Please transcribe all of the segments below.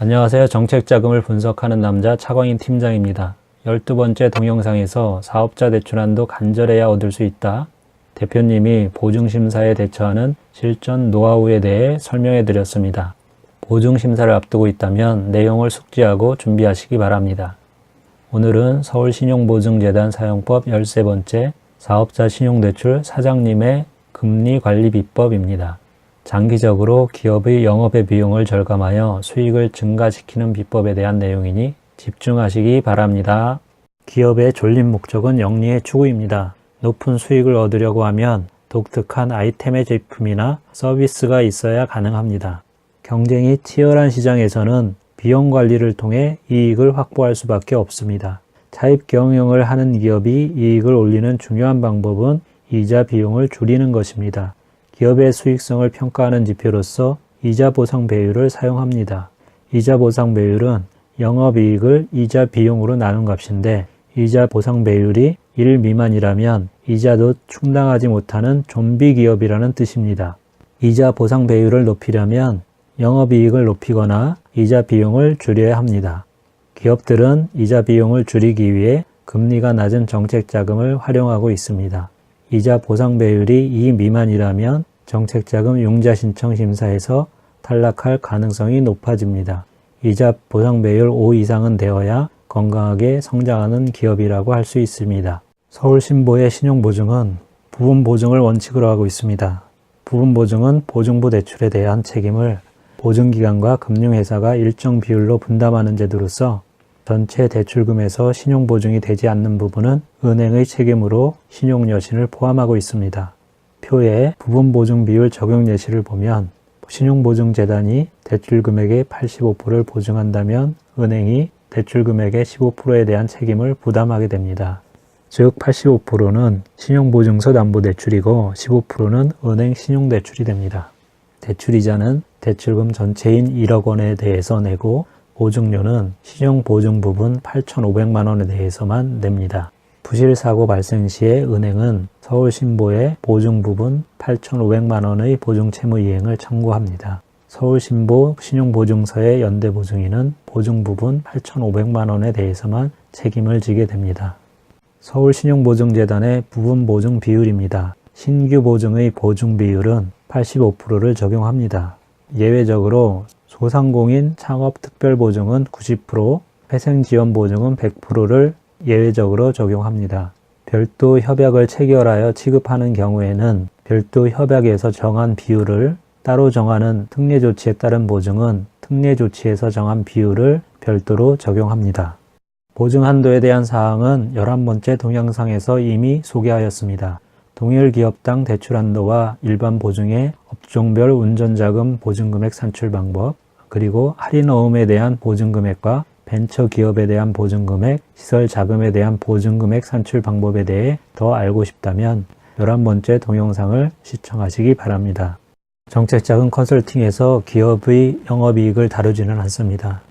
안녕하세요. 정책자금을 분석하는 남자 차광인 팀장입니다. 12번째 동영상에서 사업자 대출안도 간절해야 얻을 수 있다. 대표님이 보증심사에 대처하는 실전 노하우에 대해 설명해 드렸습니다. 보증심사를 앞두고 있다면 내용을 숙지하고 준비하시기 바랍니다. 오늘은 서울신용보증재단 사용법 13번째 사업자 신용대출 사장님의 금리관리비법입니다. 장기적으로 기업의 영업의 비용을 절감하여 수익을 증가시키는 비법에 대한 내용이니 집중하시기 바랍니다. 기업의 존립 목적은 영리의 추구입니다. 높은 수익을 얻으려고 하면 독특한 아이템의 제품이나 서비스가 있어야 가능합니다. 경쟁이 치열한 시장에서는 비용 관리를 통해 이익을 확보할 수밖에 없습니다. 차입 경영을 하는 기업이 이익을 올리는 중요한 방법은 이자 비용을 줄이는 것입니다. 기업의 수익성을 평가하는 지표로서 이자 보상 배율을 사용합니다. 이자 보상 배율은 영업이익을 이자 비용으로 나눈 값인데 이자 보상 배율이 1 미만이라면 이자도 충당하지 못하는 좀비 기업이라는 뜻입니다. 이자 보상 배율을 높이려면 영업이익을 높이거나 이자 비용을 줄여야 합니다. 기업들은 이자 비용을 줄이기 위해 금리가 낮은 정책자금을 활용하고 있습니다. 이자 보상 배율이 2 미만이라면 정책자금 융자 신청 심사에서 탈락할 가능성이 높아집니다. 이자 보상 배율 5 이상은 되어야 건강하게 성장하는 기업이라고 할 수 있습니다. 서울신보의 신용보증은 부분보증을 원칙으로 하고 있습니다. 부분보증은 보증부 대출에 대한 책임을 보증기관과 금융회사가 일정 비율로 분담하는 제도로서 전체 대출금에서 신용보증이 되지 않는 부분은 은행의 책임으로 신용여신을 포함하고 있습니다. 표에 부분보증 비율 적용 예시를 보면 신용보증재단이 대출금액의 85%를 보증한다면 은행이 대출금액의 15%에 대한 책임을 부담하게 됩니다. 즉 85%는 신용보증서 담보대출이고 15%는 은행 신용대출이 됩니다. 대출이자는 대출금 전체인 1억 원에 대해서 내고 보증료는 신용보증 부분 8,500만 원에 대해서만 냅니다. 부실사고 발생 시에 은행은 서울신보의 보증 부분 8,500만 원의 보증채무 이행을 청구합니다. 서울신보 신용보증서의 연대보증인은 보증 부분 8,500만 원에 대해서만 책임을 지게 됩니다. 서울신용보증재단의 부분보증 비율입니다. 신규 보증의 보증 비율은 85%를 적용합니다. 예외적으로 소상공인 창업특별보증은 90%, 회생지원보증은 100%를 예외적으로 적용합니다. 별도 협약을 체결하여 취급하는 경우에는 별도 협약에서 정한 비율을 따로 정하는 특례조치에 따른 보증은 특례조치에서 정한 비율을 별도로 적용합니다. 보증 한도에 대한 사항은 11번째 동영상에서 이미 소개하였습니다. 동일 기업당 대출 한도와 일반 보증의 업종별 운전자금 보증금액 산출 방법, 그리고 할인어음에 대한 보증금액과 벤처기업에 대한 보증금액, 시설자금에 대한 보증금액 산출 방법에 대해 더 알고 싶다면 11번째 동영상을 시청하시기 바랍니다. 정책자금 컨설팅에서 기업의 영업이익을 다루지는 않습니다.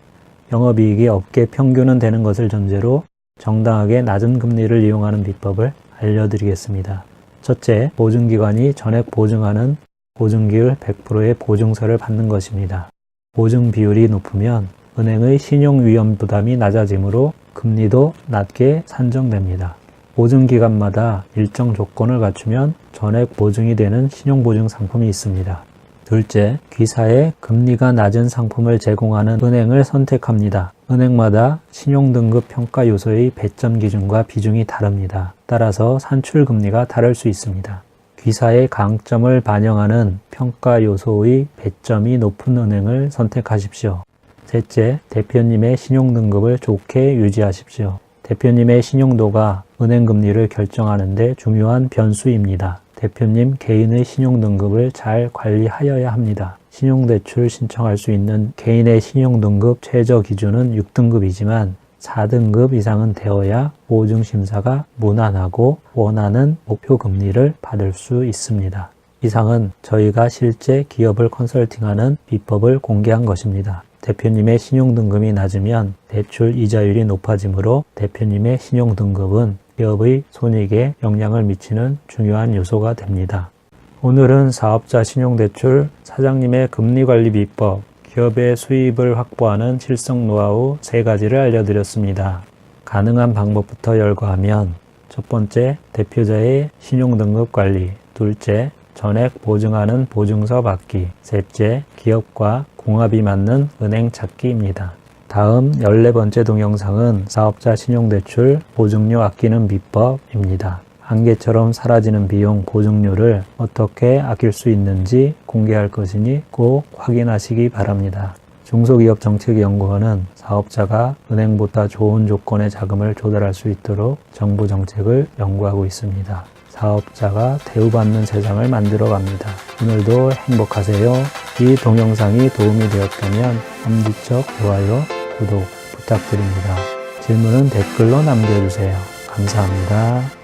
영업이익이 업계 평균은 되는 것을 전제로 정당하게 낮은 금리를 이용하는 비법을 알려드리겠습니다. 첫째, 보증기관이 전액 보증하는 보증기율 100%의 보증서를 받는 것입니다. 보증 비율이 높으면 은행의 신용위험 부담이 낮아지므로 금리도 낮게 산정됩니다. 보증기간마다 일정 조건을 갖추면 전액 보증이 되는 신용보증 상품이 있습니다. 둘째, 귀사에 금리가 낮은 상품을 제공하는 은행을 선택합니다. 은행마다 신용등급 평가 요소의 배점 기준과 비중이 다릅니다. 따라서 산출금리가 다를 수 있습니다. 귀사의 강점을 반영하는 평가 요소의 배점이 높은 은행을 선택하십시오. 셋째, 대표님의 신용등급을 좋게 유지하십시오. 대표님의 신용도가 은행금리를 결정하는 데 중요한 변수입니다. 대표님 개인의 신용등급을 잘 관리하여야 합니다. 신용대출 신청할 수 있는 개인의 신용등급 최저 기준은 6등급이지만 4등급 이상은 되어야 보증심사가 무난하고 원하는 목표금리를 받을 수 있습니다. 이상은 저희가 실제 기업을 컨설팅하는 비법을 공개한 것입니다. 대표님의 신용등급이 낮으면 대출 이자율이 높아지므로 대표님의 신용등급은 기업의 손익에 영향을 미치는 중요한 요소가 됩니다. 오늘은 사업자 신용대출 사장님의 금리관리 비법, 기업의 수입을 확보하는 실성 노하우 3가지를 알려드렸습니다. 가능한 방법부터 열거하면 첫 번째, 대표자의 신용등급 관리, 둘째, 전액 보증하는 보증서 받기, 셋째, 기업과 궁합이 맞는 은행 찾기입니다. 다음 14번째 동영상은 사업자 신용대출 보증료 아끼는 비법입니다. 안개처럼 사라지는 비용 보증료를 어떻게 아낄 수 있는지 공개할 것이니 꼭 확인하시기 바랍니다. 중소기업정책연구원은 사업자가 은행보다 좋은 조건의 자금을 조달할 수 있도록 정부 정책을 연구하고 있습니다. 사업자가 대우받는 세상을 만들어 갑니다. 오늘도 행복하세요. 이 동영상이 도움이 되었다면 엄지척 좋아요, 구독 부탁드립니다. 질문은 댓글로 남겨주세요. 감사합니다.